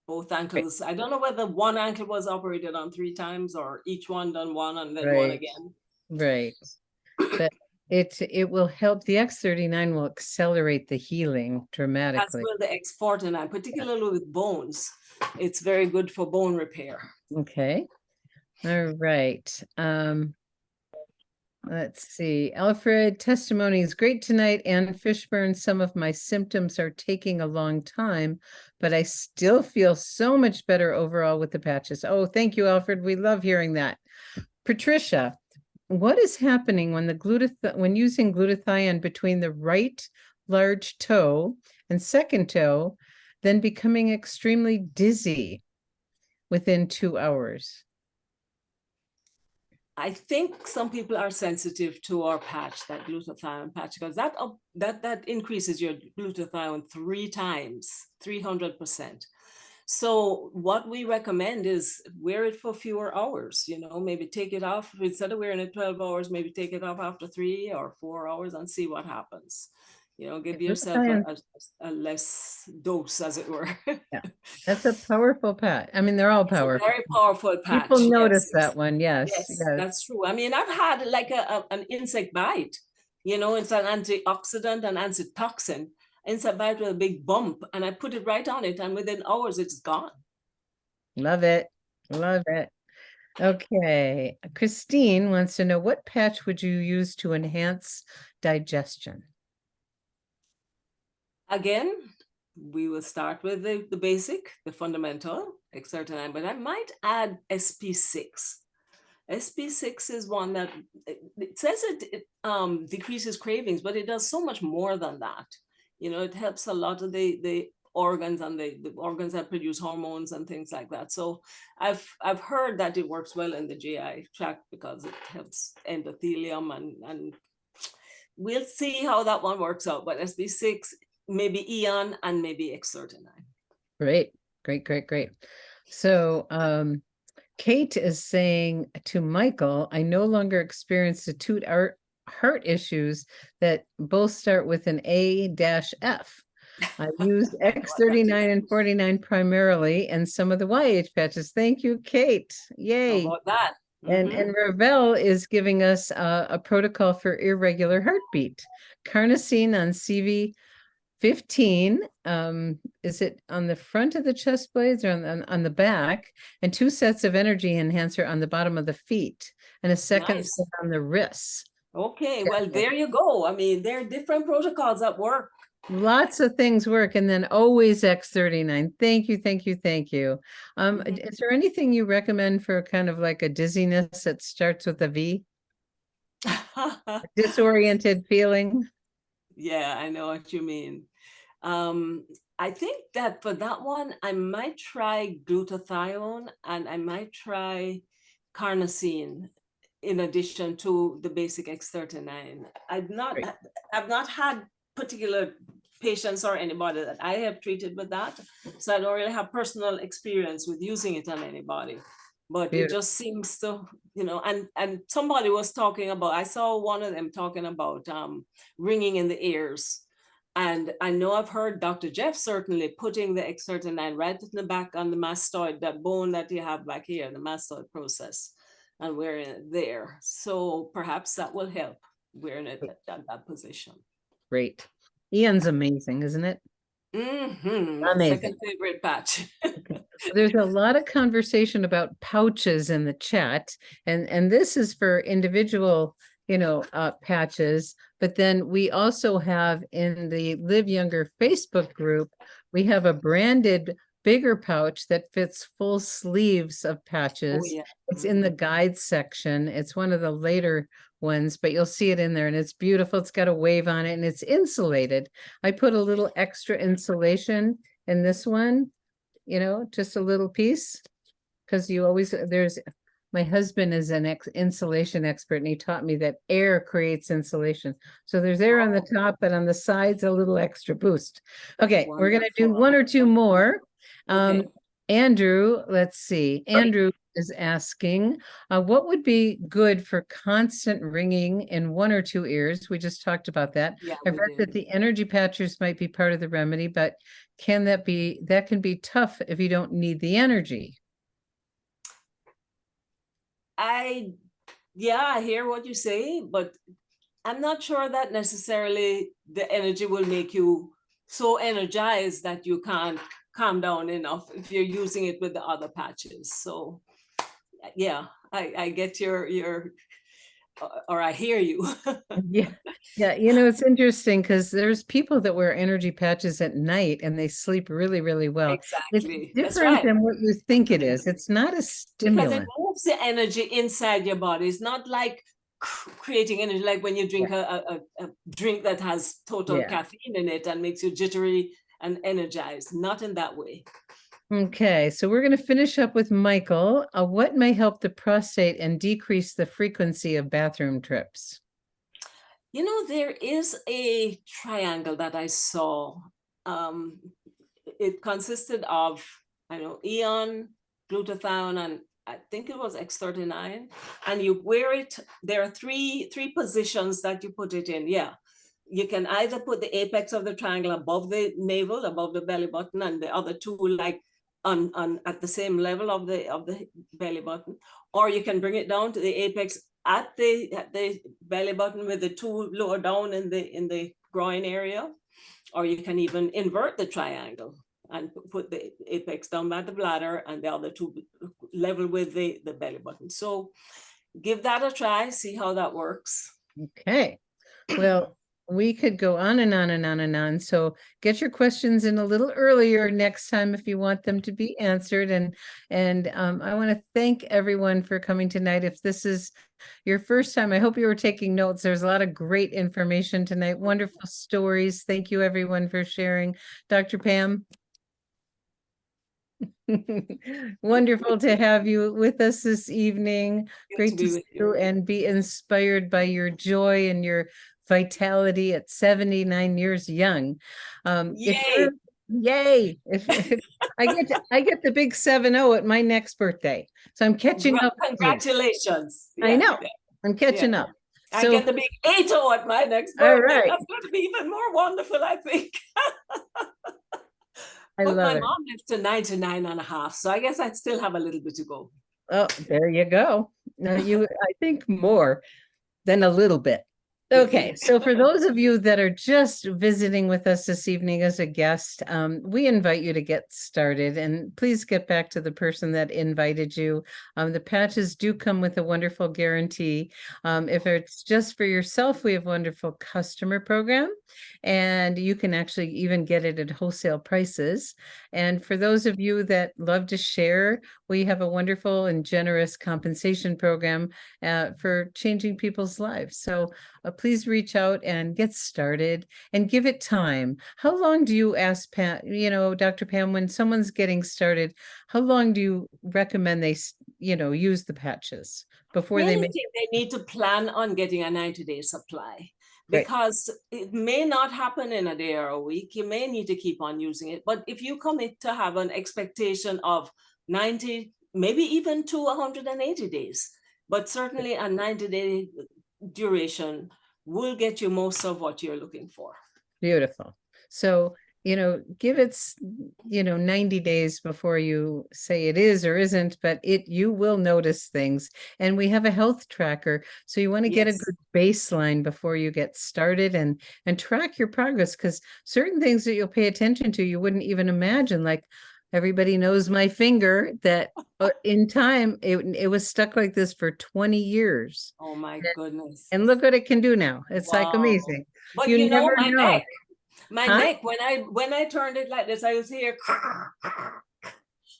both ankles. I don't know whether one ankle was operated on 3 times or each one done one and then one again. Right. But it will help. The X39 will accelerate the healing dramatically. As well the X49, particularly with bones. It's very good for bone repair. Okay. All right. Let's see. Alfred, testimony is great tonight. And Fishburne, some of my symptoms are taking a long time, but I still feel so much better overall with the patches. Oh, thank you, Alfred. We love hearing that. Patricia, what is happening when when using glutathione between the right large toe and second toe, then becoming extremely dizzy within 2 hours? I think some people are sensitive to our patch, that glutathione patch, because that increases your glutathione 3 times, 300%. So what we recommend is wear it for fewer hours, you know, maybe take it off. Instead of wearing it 12 hours, maybe take it off after 3 or 4 hours and see what happens. You know, give yourself a less dose, as it were. Yeah, that's a powerful patch. I mean, they're all powerful. Very powerful patch. People notice that one. Yes, that's true. I mean, I've had like an insect bite, you know, it's an antioxidant and antitoxin. Insect bite with a big bump, and I put it right on it, and within hours it's gone. Love it. Love it. Okay. Christine wants to know, what patch would you use to enhance digestion? Again, we will start with the basic, the fundamental, X39, but I might add SP6. SP6 is one that it says it decreases cravings, but it does so much more than that. You know, it helps a lot of the organs and the organs that produce hormones and things like that. So I've heard that it works well in the GI tract because it helps endothelium, and we'll see how that one works out. But SP6, maybe Eon, and maybe X39. Great, great, great, great. So Kate is saying to Michael, I no longer experience acute heart issues that both start with an A-F. I used X39 and 49 primarily and some of the YH patches. Thank you, Kate. Yay. How about that? And Ravel is giving us a protocol for irregular heartbeat. Carnosine on CV15. Is it on the front of the chest blades or on the back? And 2 sets of energy enhancer on the bottom of the feet and a second Nice. set on the wrists. Okay, well, there you go. I mean, there are different protocols that work. Lots of things work, and then always X39. Thank you, thank you, thank you. Is there anything you recommend for kind of like a dizziness that starts with a V? Disoriented feeling? Yeah, I know what you mean. I think that for that one, I might try glutathione and I might try carnosine in addition to the basic X39. I've not had particular patients or anybody that I have treated with that, so I don't really have personal experience with using it on anybody. But it just seems to, you know, and somebody was talking about, I saw one of them talking about ringing in the ears. And I know I've heard Dr. Jeff certainly putting the X39 right in the back on the mastoid, that bone that you have back here, the mastoid process, and wearing it there. So perhaps that will help wearing it at that position. Great. Ian's amazing, isn't it? My second favorite patch. There's a lot of conversation about pouches in the chat, and this is for individual, you know, patches. But then we also have in the Live Younger Facebook group, we have a branded bigger pouch that fits full sleeves of patches. Oh, yeah. It's in the guide section. It's one of the later ones, but you'll see it in there and it's beautiful. It's got a wave on it and it's insulated. I put a little extra insulation in this one, you know, just a little piece, because you always, my husband is an insulation expert and he taught me that air creates insulation. So there's air on the top, but on the sides, a little extra boost. Okay, we're going to do 1 or 2 more. Andrew, let's see. Andrew is asking, what would be good for constant ringing in 1 or 2 ears? We just talked about that. Yeah, I've read that the energy patches might be part of the remedy, but that can be tough if you don't need the energy. I hear what you say, but I'm not sure that necessarily the energy will make you so energized that you can't calm down enough if you're using it with the other patches. So yeah, I get your or I hear you. Yeah, you know, it's interesting because there's people that wear energy patches at night and they sleep really, really well. Exactly. It's different than what you think it is. It's not a stimulant. Because it moves the energy inside your body. It's not like creating energy, like when you drink a drink that has total caffeine in it and makes you jittery and energized. Not in that way. Okay, so we're going to finish up with Michael. What may help the prostate and decrease the frequency of bathroom trips? You know, there is a triangle that I saw. It consisted of, I know, Eon, glutathione, and I think it was X39. And you wear it. There are three positions that you put it in. Yeah. You can either put the apex of the triangle above the navel, above the belly button, and the other two like on at the same level of the belly button, or you can bring it down to the apex at the belly button with the two lower down in the groin area, or you can even invert the triangle and put the apex down by the bladder and the other two level with the belly button. So give that a try, see how that works. Okay, well, we could go on and on and on and on. So get your questions in a little earlier next time if you want them to be answered. And I want to thank everyone for coming tonight. If this is your first time, I hope you were taking notes. There's a lot of great information tonight. Wonderful stories. Thank you everyone for sharing. Dr. Pam. Wonderful to have you with us this evening. Great to see you and be inspired by your joy and your vitality at 79 years young. Yay. I get the big 7-0 at my next birthday. So I'm catching up. Congratulations. I Yeah, know. yeah, I'm catching yeah. up. I So get the big 8-0 at my next all birthday. right. That's going to be even more wonderful, I think. I But love my it. mom lives to 99 and a half, so I guess I'd still have a little bit to go. Oh, there you go. Now I think more than a little bit. Okay, so for those of you that are just visiting with us this evening as a guest, we invite you to get started, and please get back to the person that invited you. The patches do come with a wonderful guarantee. If it's just for yourself, we have a wonderful customer program, and you can actually even get it at wholesale prices. And for those of you that love to share, we have a wonderful and generous compensation program for changing people's lives. So please reach out and get started and give it time. How long do you ask Pam, Dr. Pam, when someone's getting started, how long do you recommend they, use the patches before Really they make? think they need to plan on getting a 90-day supply, Right. because it may not happen in a day or a week. You may need to keep on using it. But if you commit to have an expectation of 90, maybe even to 180 days, but certainly a 90-day duration will get you most of what you're looking for. Beautiful. So, give it, 90 days before you say it is or isn't, but you will notice things. And we have a health tracker. So you want to get a good baseline before you get started and track your progress, because certain things that you'll pay attention to, you wouldn't even imagine, like everybody knows my finger that in time, it was stuck like this for 20 years. Oh my goodness. And look what it can do now. It's like amazing. But you never my know. neck, neck, when I turned it like this, I was here.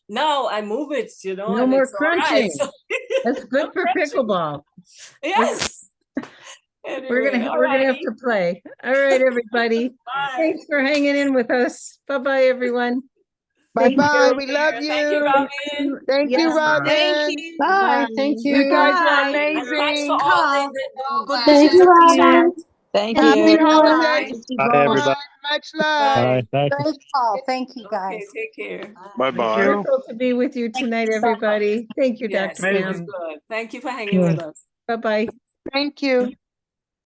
Now I move it, No and more it's all right. crunching. So That's good for pickleball. yes. We're gonna have to play. All right, everybody. Thanks for hanging in with us. Bye-bye, everyone. Bye-bye. We love you. Thank you, Robin. Thank you, Robin. Thank you. Bye. Thank you. You guys are Bye. And thanks for amazing. all the good Thank wishes you, in the chat. Robin. Thank Happy you. holidays. Bye, Bye. everybody. Much love. Bye. Thank you. Great call. Thank you, guys. Okay, take care. Bye-bye. Wonderful to be with you tonight, everybody. Thank you, Yes, Dr. it Pam. was good. Thank you for hanging with us. Bye-bye. Thank you.